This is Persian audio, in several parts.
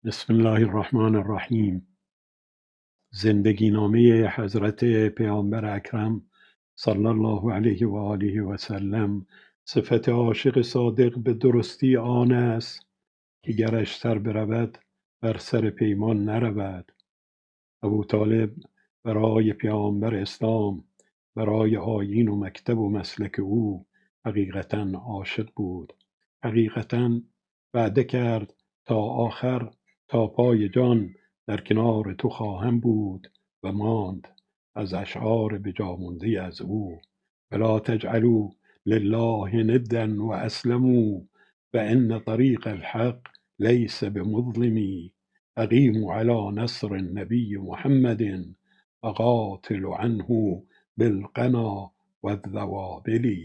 بسم الله الرحمن الرحیم. زندگی نامه حضرت پیامبر اکرم صلی الله علیه و آله و سلم. صفت عاشق صادق به درستی آن است که گرش سر برود بر سر پیمان نرود. ابو طالب برای پیامبر اسلام، برای آیین و مکتب و مسلک او حقیقتا عاشق بود. حقیقتا وعده کرد تا آخر، تا پای جان در کنار تو خواهم بود و ماند از اشعار بجامونده از او. ولا تجعلوا لله ندا و اسلموا فان طریق الحق لیس بمظلمی. أقیموا على نصر النبی محمد وقاتلوا عنه بالقنا والذوابل.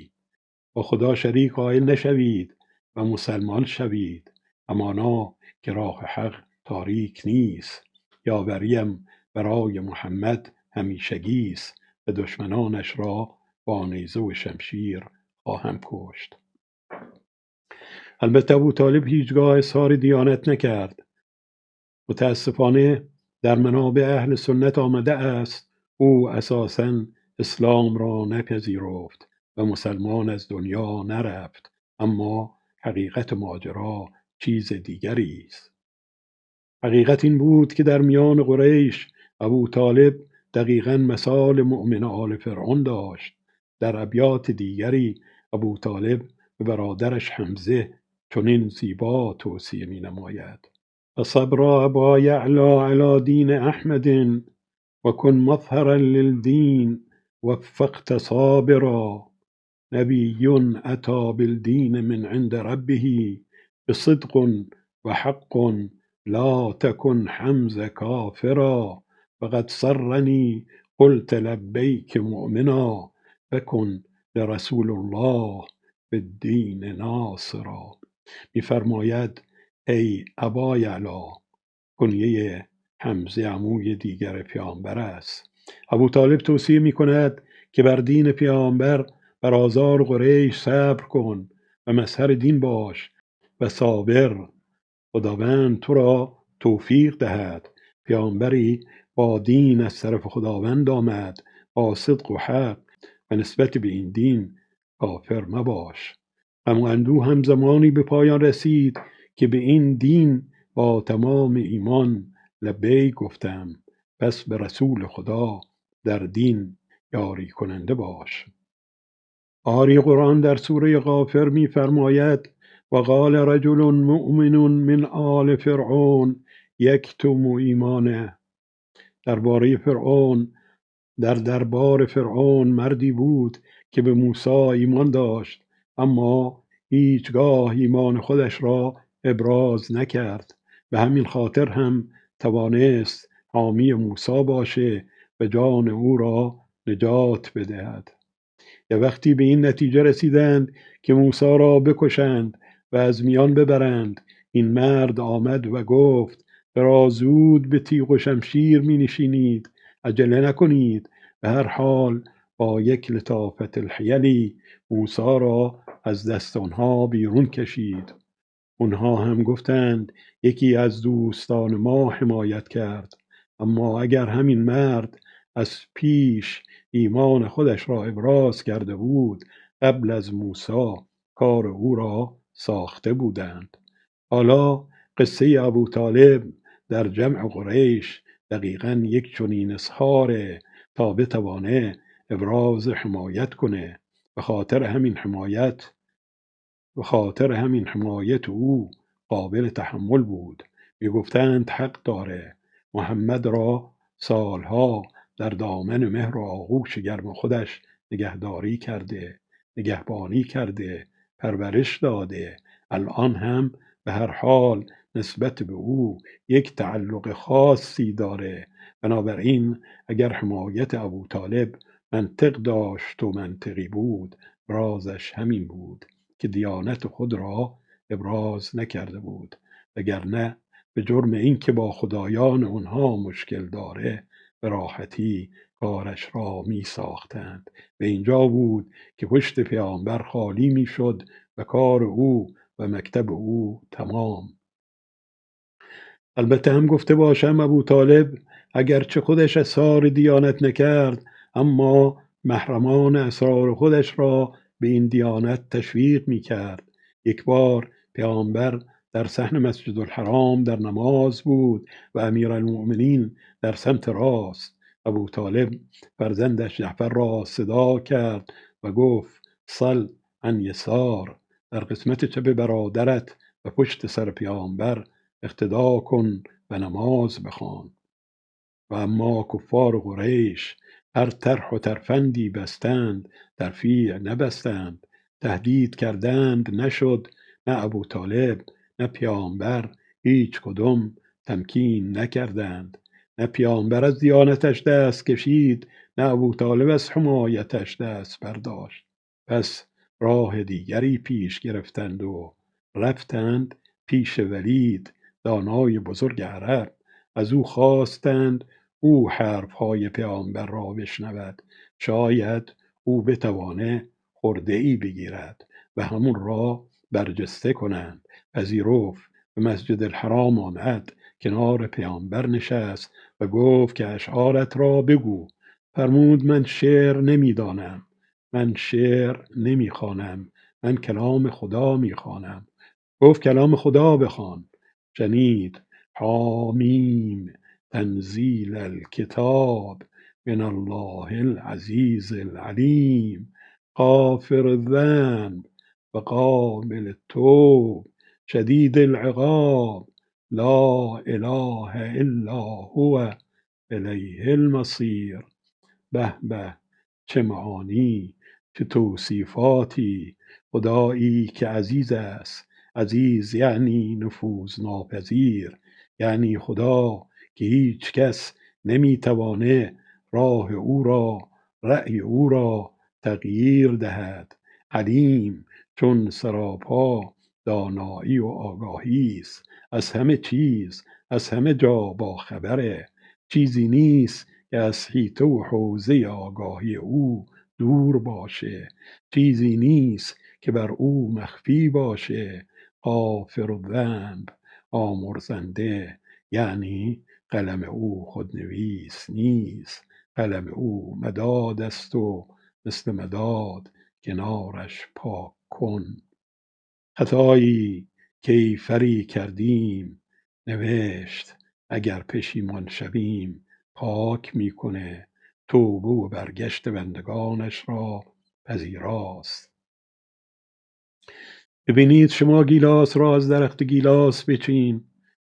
با خدا شریک قائل نشوید و مسلمان شوید، همانا که راه حق تاریک نیست. یاوریم برای محمد همیشگی است و دشمنانش را با نیزه و شمشیر خواهم کشت. البته ابوطالب هیچگاه اظهار دیانت نکرد. متاسفانه در منابع اهل سنت آمده است او اساساً اسلام را نپذیرفت و مسلمان از دنیا نرفت، اما حقیقت ماجرا چیز دیگری است. حقیقت این بود که در میان قریش ابوطالب دقیقاً مثال مؤمن آل فرعون داشت. در ابیات دیگری ابوطالب به برادرش حمزه چنین زیبا توصیه می نماید: فصبر أبا يعلى على دين أحمد وكن مظهرا للدين وفقت صابرا. نبي أتى بالدين من عند ربه بصدق وحق لا تكن حمز كافرا. فقد سرني قلت لبيك مؤمنا فكن لرسول الله بالدين ناصرا. می‌فرماید ای ابا یعلا، کنیه حمزه عموی دیگر پیامبر است. ابوطالب توصیه می‌کند که بر دین پیامبر، بر آزار قریش صبر کن و مظهر دین باش و صابر. خداوند تو را توفیق دهد. پیامبری با دین از طرف خداوند آمد، با صدق و حق، و نسبت به این دین کافر مباش. غم و اندوه هم زمانی به پایان رسید که به این دین با تمام ایمان لبیک گفتم. پس به رسول خدا در دین یاری کننده باش. آری قرآن در سوره غافر می فرماید: وقال رجل مؤمن من آل فرعون یکتم ایمانه. درباره فرعون، در دربار فرعون مردی بود که به موسی ایمان داشت، اما هیچگاه ایمان خودش را ابراز نکرد. به همین خاطر هم توانست حامی موسی باشه و جان او را نجات بدهد. یه وقتی به این نتیجه رسیدند که موسی را بکشند و از میان ببرند، این مرد آمد و گفت: چرا زود به تیغ و شمشیر می نشینید؟ عجله نکنید. به هر حال با یک لطافت الحیلی موسی را از دست آنها بیرون کشید. اونها هم گفتند یکی از دوستان ما حمایت کرد، اما اگر همین مرد از پیش ایمان خودش را ابراز کرده بود، قبل از موسی کار او را ساخته بودند. حالا قصه ابوطالب در جمع قریش دقیقاً یک چنین اظهاره تا بتوانه ابراز حمایت کنه. به خاطر همین حمایت او قابل تحمل بود. میگفتند حق داره. محمد را سالها در دامن مهر و آغوش گرم خودش نگهداری کرده، نگهبانی کرده، پرورش داده. الان هم به هر حال نسبت به او یک تعلق خاصی داره. بنابراین اگر حمایت ابوطالب منطق داشت و منطقی بود، رازش همین بود که دیانت خود را ابراز نکرده بود، وگرنه به جرم این که با خدایان اونها مشکل داره به راحتی کارش را می ساختند. به اینجا بود که پشت پیامبر خالی می شد و کار او و مکتب او تمام. البته هم گفته باشم ابو طالب اگرچه خودش اظهار دیانت نکرد، اما محرمان اسرار خودش را به این دیانت تشویق میکرد. یک بار پیامبر در صحن مسجد الحرام در نماز بود و امیرالمؤمنین در سمت راست. ابو طالب فرزندش جعفر را صدا کرد و گفت صل عن یسار، در قسمت چپ برادرت و پشت سر پیامبر اقتدا کن و نماز بخوان. و اما کفار قریش هر طرح و ترفندی بستند، ترفیع نبستند، تهدید کردند، نشد. نه ابو طالب نه پیامبر هیچ کدام تمکین نکردند. نه پیامبر از دیانتش دست کشید، نه ابو طالب از حمایتش دست برداشت. پس راه دیگری پیش گرفتند و رفتند پیش ولید دانای بزرگ عرب. از او خواستند او حرفهای پیامبر را بشنود، شاید او بتوانه خردهای بگیرد و همون را برجسته کنند. پذیرفت، به مسجد الحرام آمد، کنار پیامبر نشست و گفت که اشعارت را بگو. فرمود من شعر نمیدانم، من شعر نمیخوانم، من کلام خدا میخوانم. گفت کلام خدا بخوان. شنید حامیم تنزیل الکتاب من الله العزیز العلیم غافر الذنب و قابل التوب شدید العقاب لا اله الا هو الیه المصیر. به به، چه معانی، چه توصیفاتی! خدایی که عزیز است. عزیز یعنی نفوذ ناپذیر، یعنی خدا که هیچ کس نمیتوانه راه او را، رأی او را تغییر دهد. علیم، چون سراپا دانایی و آگاهی است، از همه چیز، از همه جا باخبره. چیزی نیست که از حیطه و حوزه آگاهی او دور باشه، چیزی نیست که بر او مخفی باشه. غافر الذنب، آمرزنده، یعنی قلم او خودنویس نیست، قلم او مداد است و مثل مداد کنارش پاک کن. خطایی کیفری کردیم نوشت، اگر پشیمان شویم پاک میکنه. توبه و برگشت بندگانش را پذیراست. ببینید شما گیلاس را از درخت گیلاس بچین.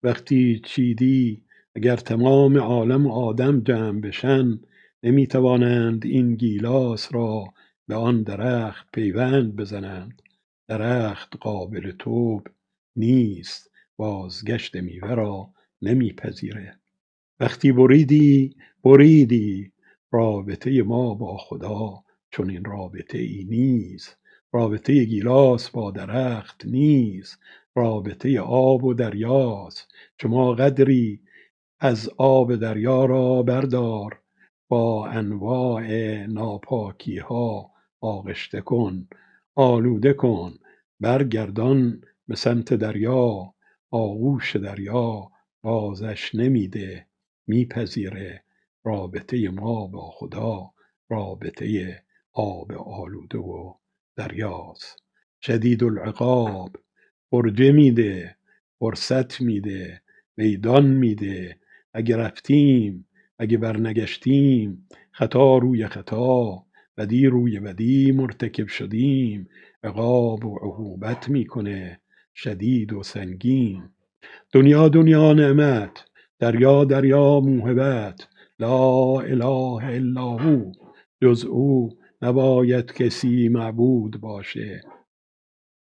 وقتی چیدی اگر تمام عالم آدم جمع بشن، نمیتوانند این گیلاس را به آن درخت پیوند بزنند. درخت قابل توب نیست، بازگشت میوه را نمیپذیره. وقتی بریدی بریدی. رابطه ما با خدا چون این رابطه ای نیست. رابطه گیلاس با درخت نیست، رابطه آب و دریاست. شما قدری از آب دریا را بردار، با انواع ناپاکی ها آغشته کن، آلوده کن، برگردان به سمت دریا. آغوش دریا بازش نمیده، میپذیره. رابطه ما با خدا رابطه آب آلوده و دریاست. شدید العقاب، فرجه میده، فرصت میده، میدان میده. اگه رفتیم، اگه برنگشتیم، خطا روی خطا، بدی روی بدی مرتکب شدیم، عقاب و عقوبت میکنه شدید و سنگین. دنیا دنیا نعمت، دریا دریا موهبت. لا اله الا هو، جز او نباید کسی معبود باشه.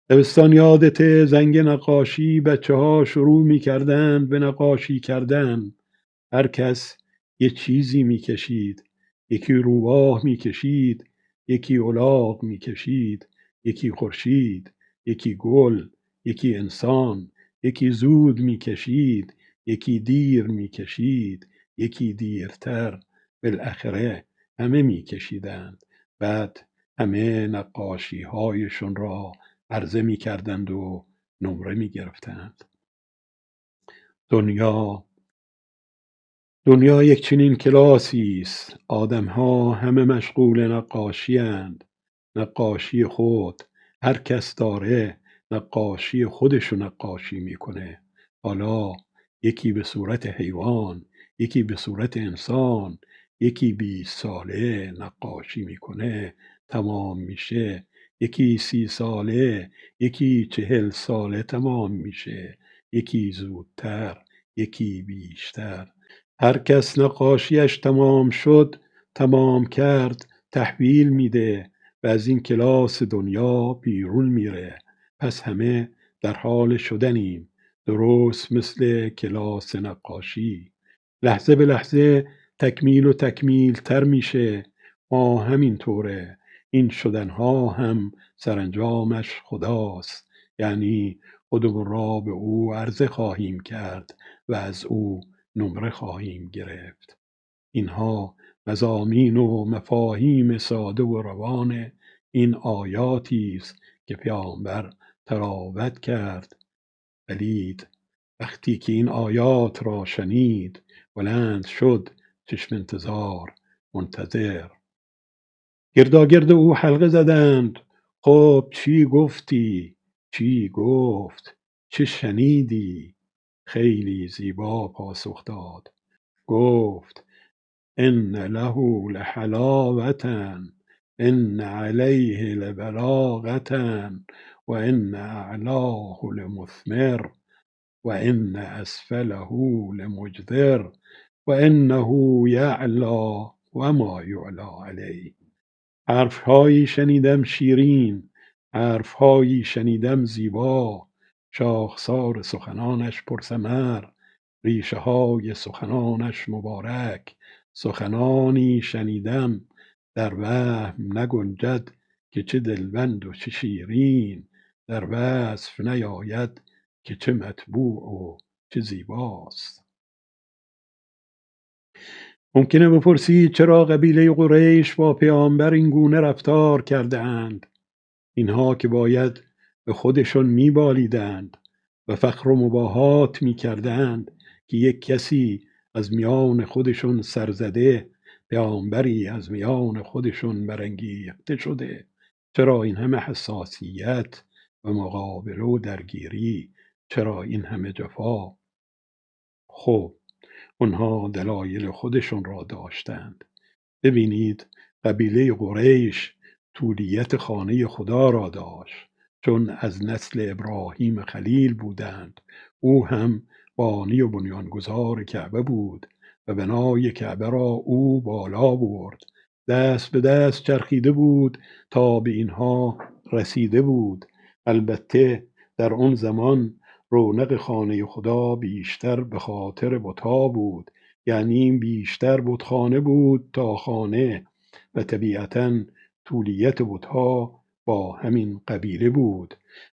دبستان یادته زنگ نقاشی بچه ها شروع میکردند به نقاشی کردن. هر کس یه چیزی میکشید. یکی روباه میکشید، یکی الاغ میکشید، یکی خورشید، یکی گل، یکی انسان، یکی زود میکشید، یکی دیر میکشید، یکی دیرتر. بالاخره همه میکشیدند. بعد همه نقاشی هایشون را عرضه میکردند و نمره میگرفتند. دنیا یک چنین کلاسی است، آدم‌ها همه مشغول نقاشی‌اند. نقاشی خود، هر کس داره نقاشی خودشو نقاشی میکنه. حالا یکی به صورت حیوان، یکی به صورت انسان، یکی 20 ساله نقاشی میکنه تمام میشه، یکی 30 ساله، یکی 40 ساله تمام میشه، یکی زودتر، یکی بیشتر. هر کس نقاشیش تمام شد، تمام کرد، تحویل میده و از این کلاس دنیا بیرون میره. پس همه در حال شدنیم، درست مثل کلاس نقاشی. لحظه به لحظه تکمیل و تکمیل تر میشه. ما همین طوره، این شدنها هم سرانجامش خداست. یعنی خودمون را به او عرضه خواهیم کرد و از او نمره خواهیم گرفت. اینها مضامین و مفاهیم ساده و روان این آیاتی است که پیامبر تلاوت کرد. بلید وقتی که این آیات را شنید، بلند شد چشم انتظار منتظر. گرداگرد او حلقه زدند، خب چی گفتی؟ چی گفت؟ چه شنیدی؟ خیلی زیبا پاسخ داد. گفت ان له لحلاوة، ان علیه لبلاغة، و ان اعلاه لمثمر، و ان اسفله لمجدر، و انه یعلی و ما یعلی علیه. حرفهایی شنیدم شیرین، حرفهایی شنیدم زیبا، شاخسار سخنانش پرثمر، ریشه های سخنانش مبارک. سخنانی شنیدم در وهم نگنجد، که چه دلبند و چه شیرین، در وصف نیاید که چه مطبوع و چه زیباست. ممکنه بپرسید چرا قبیله قریش با پیامبر این گونه رفتار کرده اند؟ اینها که باید به خودشون میبالیدند و فخر و مباهات میکردند که یک کسی از میان خودشون سرزده، پیامبری از میان خودشون برانگیخته شده. چرا این همه حساسیت و مقابله و درگیری؟ چرا این همه جفا؟ خب اونها دلایل خودشون را داشتند. ببینید قبیله قریش طولیت خانه خدا را داشت، چون از نسل ابراهیم خلیل بودند. او هم بانی و بنیانگذار کعبه بود و بنای کعبه را او بالا برد. دست به دست چرخیده بود تا به اینها رسیده بود. البته در آن زمان رونق خانه خدا بیشتر به خاطر بت‌ها بود، یعنی بیشتر بتخانه بود تا خانه، و طبیعتاً طولیت بتها با همین قبیله بود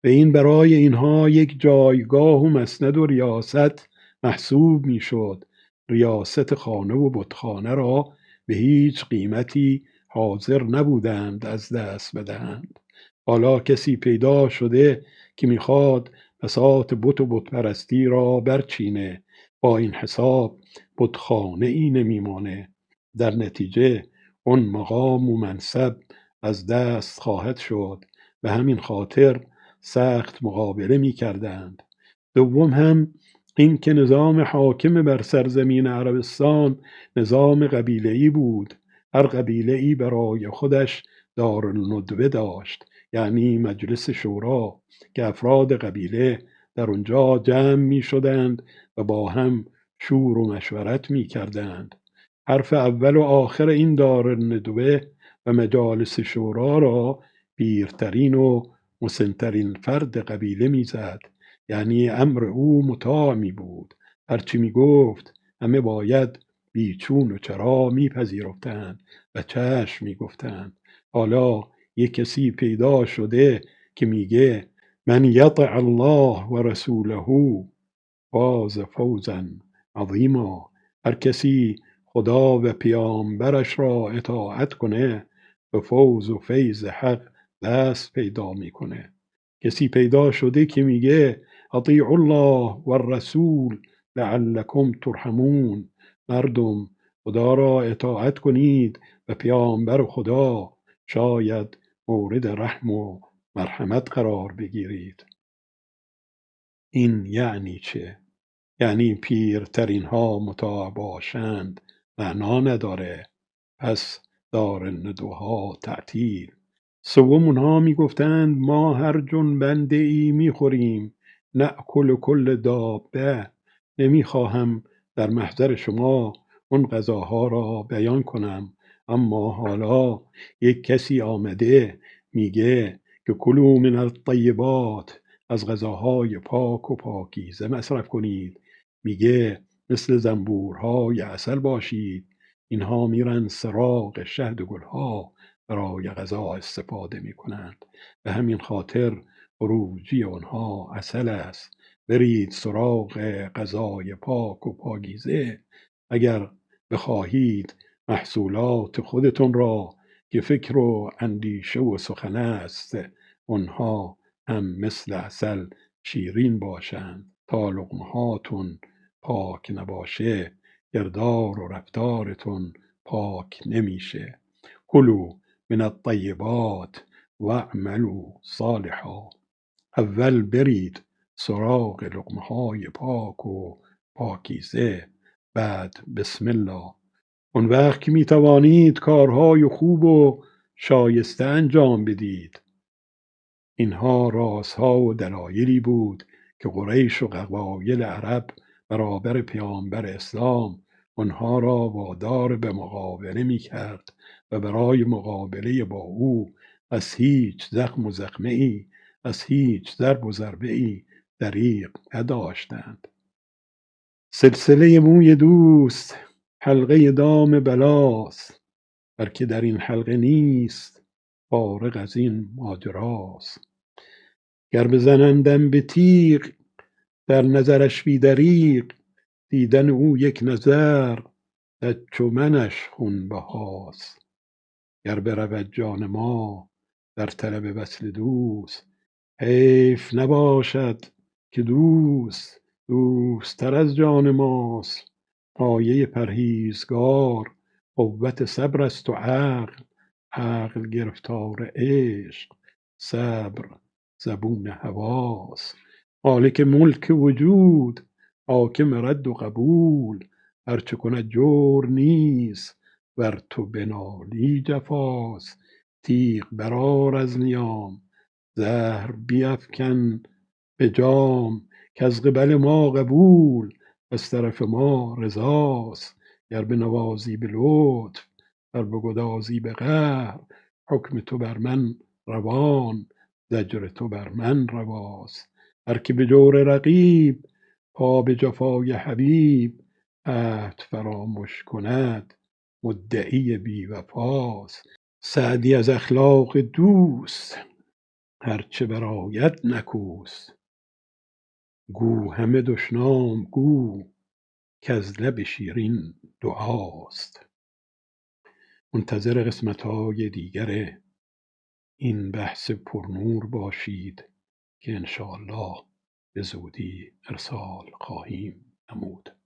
و این برای اینها یک جایگاه و مسند و ریاست محسوب میشد. ریاست خانه و بتخانه را به هیچ قیمتی حاضر نبودند از دست بدهند. حالا کسی پیدا شده که میخواد بساط بت و بتپرستی را برچینه. با این حساب بتخانه ای نمیمانه. در نتیجه اون مقام و منصب از دست خواهد شد. به همین خاطر سخت مقابله می کردند. دوم هم این که نظام حاکم بر سرزمین عربستان نظام قبیله‌ای بود. هر قبیله‌ای برای خودش دارالندوه داشت، یعنی مجلس شورا، که افراد قبیله در اونجا جمع می شدند و با هم شور و مشورت می کردند. حرف اول و آخر این دارالندوه و مجالس شورا را پیرترین و مسنترین فرد قبیله می زد. یعنی امر او مطاع می بود. هرچی می گفت همه باید بیچون و چرا می پذیرفتند و چشم می گفتند. حالا یک کسی پیدا شده که میگه من یطع الله و رسوله فاز فوزا عظیما. هر کسی خدا و پیامبرش را اطاعت کنه به فوز و فیض حق دست پیدا میکنه. کسی پیدا شده که میگه اطیعوا الله و الرسول لعلکم ترحمون. مردم خدا را اطاعت کنید و پیامبر خدا، شاید مورد رحم و مرحمت قرار بگیرید. این یعنی چه؟ یعنی پیرترین ها مطاع باشند معنا نداره، پس دار ندوها تعطیل. سوم اونها میگفتند ما هر جنبنده ای میخوریم، نأکل کل دابه. نمیخواهم در محضر شما اون غذاها را بیان کنم، اما حالا یک کسی آمده میگه که کلوا من الطیبات، از غذاهای پاک و پاکیزه مصرف کنید. میگه مثل زنبورهای عسل باشید. اینها میرن سراغ شهد و گلها برای غذا استفاده میکنند. به همین خاطر خروجی آنها عسل است. برید سراغ غذای پاک و پاکیزه اگر بخواهید محصولات خودتون را که فکر و اندیشه و سخن است آنها هم مثل عسل شیرین باشند. تا لقمهاتون پاک نباشه کردار و رفتارتون پاک نمیشه. کلوا من الطیبات واعملوا صالحا. اول برید سراغ لقمه‌های پاک و پاکیزه، بعد بسم الله. اون وقت که می توانید کارهای خوب و شایسته انجام بدید. اینها رازها و دلایلی بود که قریش و قبایل عرب برابر پیامبر اسلام آنها را وادار به مقابله می کرد و برای مقابله با او از هیچ زخم و زخمه ای، از هیچ ضرب و ضربه ای دریغ نداشتند. سلسله موی دوست حلقه دام بلاست، هر که در این حلقه نیست فارغ از این ماجراست. گر بزنندم به تیغ در نظرش بی دریغ، دیدن او یک نظر در چمنش خونبهاست. گر برود جان ما در طلب وصل دوست، حیف نباشد که دوست دوستتر از جان ماست. پایه پرهیزگار قوت صبر است و عقل، عقل گرفتار عشق، صبر زبون هواست. مالک ملک وجود حاکم رد و قبول، هرچه کند جور نیست ور تو بنالی جفاست. تیغ برآر از نیام زهر بیفکن به جام، کز قبل ما قبول از طرف ما رضاست. گر بنوازی به لطف ور بگدازی به قهر، حکم تو بر من روان زجر تو بر من رواست. هر که به جور رقیب پا به جفای حبیب، عهد فراموش کند مدعی بی وفاست. سعدی از اخلاق دوست هرچه برآید نکوست، گو همه دشنام گو کز لب شیرین دعاست. منتظر قسمت‌های دیگر این بحث پرنور باشید که انشاءالله به زودی ارسال خواهیم نمود.